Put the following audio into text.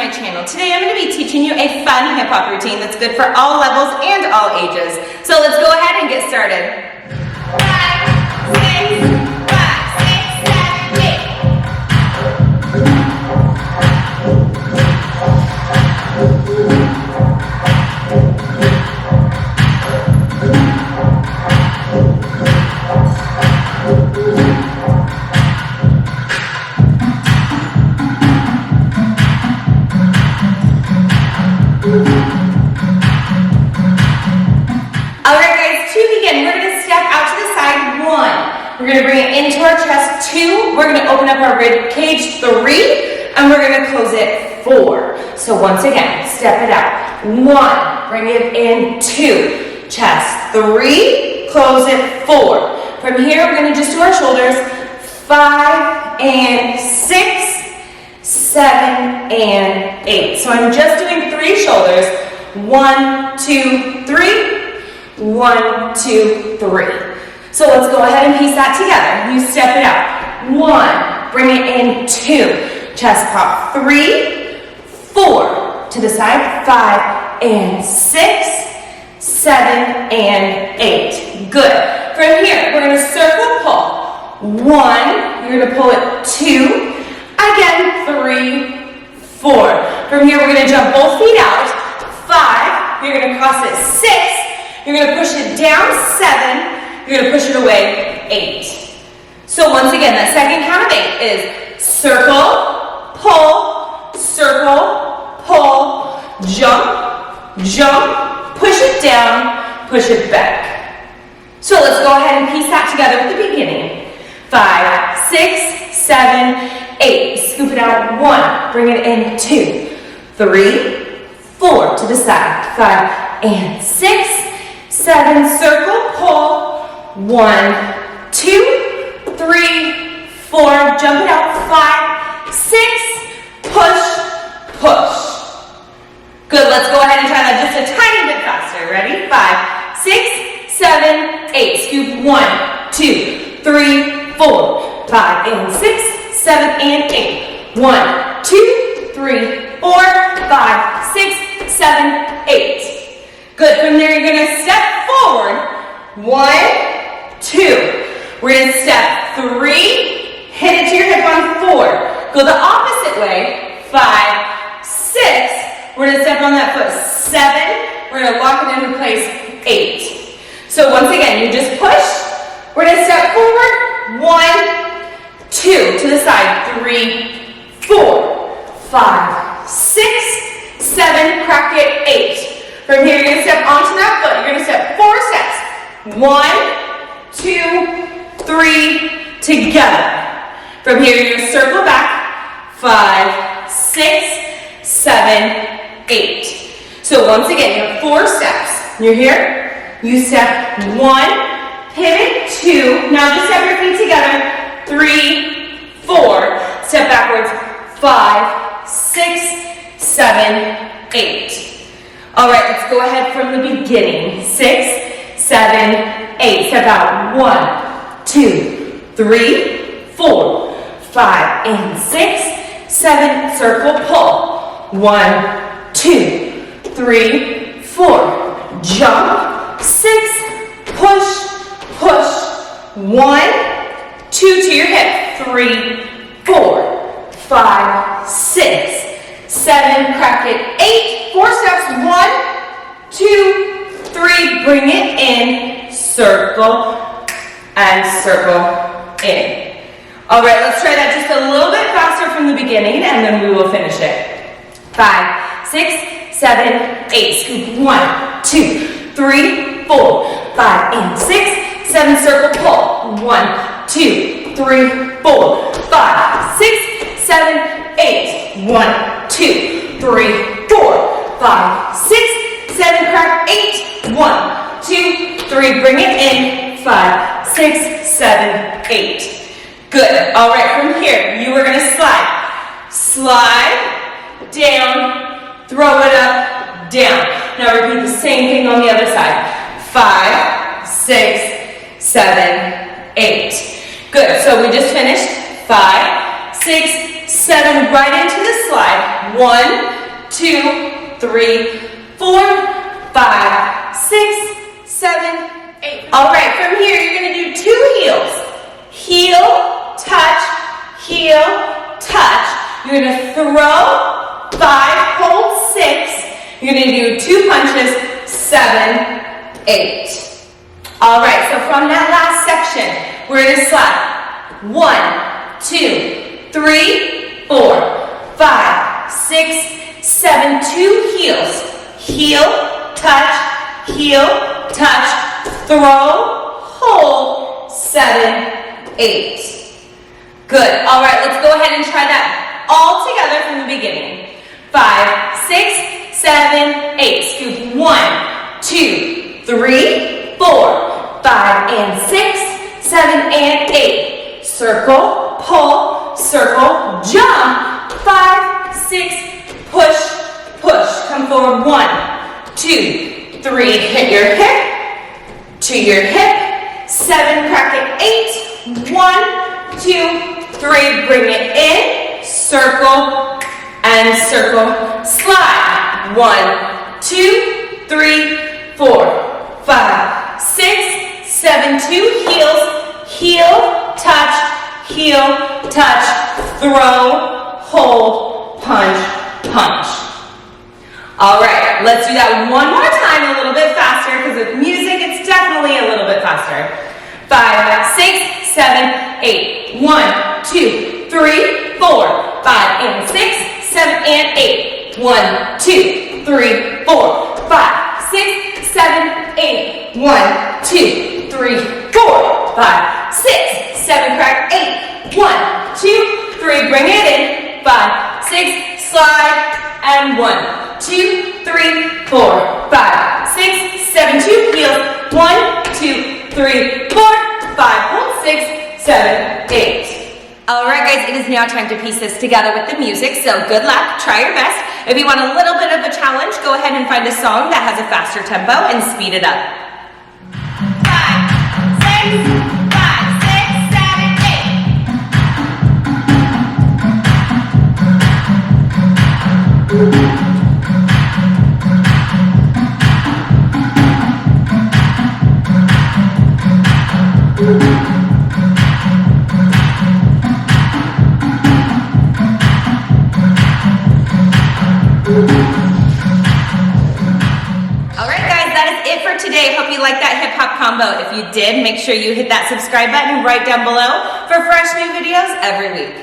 my channel. Today I'm going to be teaching you a fun hip hop routine that's good for all levels and all ages. So let's go ahead and get started. 5, 6, Alright guys, to begin, we're going to step out to the side, 1. We're going to bring it into our chest, 2. We're going to open up our rib cage, 3. And we're going to close it, 4. So once again, step it out. 1, bring it in, 2. Chest, 3. Close it, 4. From here, we're going to just do our shoulders, 5 and 6, 7 and 8. So I'm just doing 3 shoulders. 1, 2, 3. 1, 2, 3. So let's go ahead and piece that together. You step it out. 1, bring it in, 2. Chest pop, 3, 4. To the side, 5 and 6, 7 and 8. Good. From here, we're going to circle pull. 1, you're going to pull it, 2. Again, 3, 4. From here, we're going to jump both feet out. 5, you're going to cross it, 6. You're going to push it down, 7. You're going to push it away, 8. So once again, that second count of 8 is circle, pull, jump, jump, push it down, push it back. So let's go ahead and piece that together with the beginning. 5, 6, 7, 8. Scoop it out, 1. Bring it in, 2, 3, 4. To the side, 5 and 6. 7, circle, pull, 1, 2, 3, 4, jump it out, 5, 6, push. Good, let's go ahead and try that just a tiny bit faster. Ready? 5, 6, 7, 8. Scoop 1, 2, 3, 4, 5 and 6, 7 and 8. 1, 2, 3, 4, 5, 6, 7, 8. Good, from there you're going to step forward, 1, 2. We're going to step 3, hit it to your hip on 4. Go the opposite way, 5, 6. We're going to step on that foot, 7. We're going to lock it into place, 8. So once again, you just push. We're going to step forward, 1, 2. To the side, 3, 4, 5, 6, 7. Crack it, 8. From here, you're going to step onto that foot. You're going to step 4 steps. 1, 2, 3, together. From here, you're going to circle back. 5, 6, 7, 8. So once again, you have 4 steps. You're here. You step 1, pivot, 2. Now just step your feet together. 3, 4. Step backwards. 5, 6, 7, 8. All right, let's go ahead from the beginning. 6, 7, 8. Step out. 1, 2, 3, 4, 5 and 6, 7. Circle, pull. 1, 2, 3, 4. Jump. 6. Push. 1, 2 to your hip. 3, 4, 5, 6, 7. Crack it. 8. 4 steps. 1, 2, 3. Bring it in. Circle and circle in. All right, let's try that just a little bit faster from the beginning, and then we will finish it. 5, 6, 7, 8. Scoop 1, 2, 3, 4, 5 and 6, 7. Circle, pull. 1, 2, 3, 4, 5, 6, 7, 8. 1, 2, 3, 4, 5, 6, 7. Crack 8. 1, 2, 3. Bring it in. 5, 6, 7, 8. Good. All right, from here, you are going to slide down, throw it up, down. Now repeat the same thing on the other side. 5, 6, 7, 8. Good. So we just finished 5, 6, 7, right into the slide. 1, 2, 3, 4, 5, 6, 7, 8. All right, from here, you're gonna do 2 heels. Heel, touch, heel, touch. You're gonna throw, 5, hold, 6. You're gonna do 2 punches, 7, 8. All right, so from that last section, we're gonna slide. 1, 2, 3, 4, 5, 6, 7, 2 heels. Heel, touch, throw, hold, 7, 8. Good. All right, let's go ahead and try that all together from the beginning. 5, 6, 7, 8. Scoop 1, 2, 3, 4, 5, and 6, 7, and 8. Circle, pull, circle, jump. 5, 6, push, push. Come forward. 1, 2, 3. Hit your hip, to your hip. 7, crack it. 8. 1, 2, 3. Bring it in. Circle and circle. Slide. 1, 2, 3, 4, 5, 6, 7. 2 heels. Heel, touch, throw, hold, punch, punch. All right, let's do that one more time, a little bit faster, because with music, it's definitely a little bit faster. 5, 6, 7, 8. 1, 2, 3, 4, 5, and 6, 7, and 8. 1, 2, 3, 4, 5, 6, 7, 8. 1, 2, 3, 4, 5, 6, 7, crack 8. 1, 2, 3, bring it in. 5, 6, slide, and 1, 2, 3, 4, 5, 6, 7, 2 heels. 1, 2, 3, 4, 5, hold 6, 7, 8. All right, guys, it is now time to piece this together with the music, so good luck, try your best. If you want a little bit of a challenge, go ahead and find a song that has a faster tempo and speed it up. 5, 6, 5, 6, 7, 8. Alright guys, that is it for today. Hope you liked that hip-hop combo. If you did, make sure you hit that subscribe button right down below for fresh new videos every week.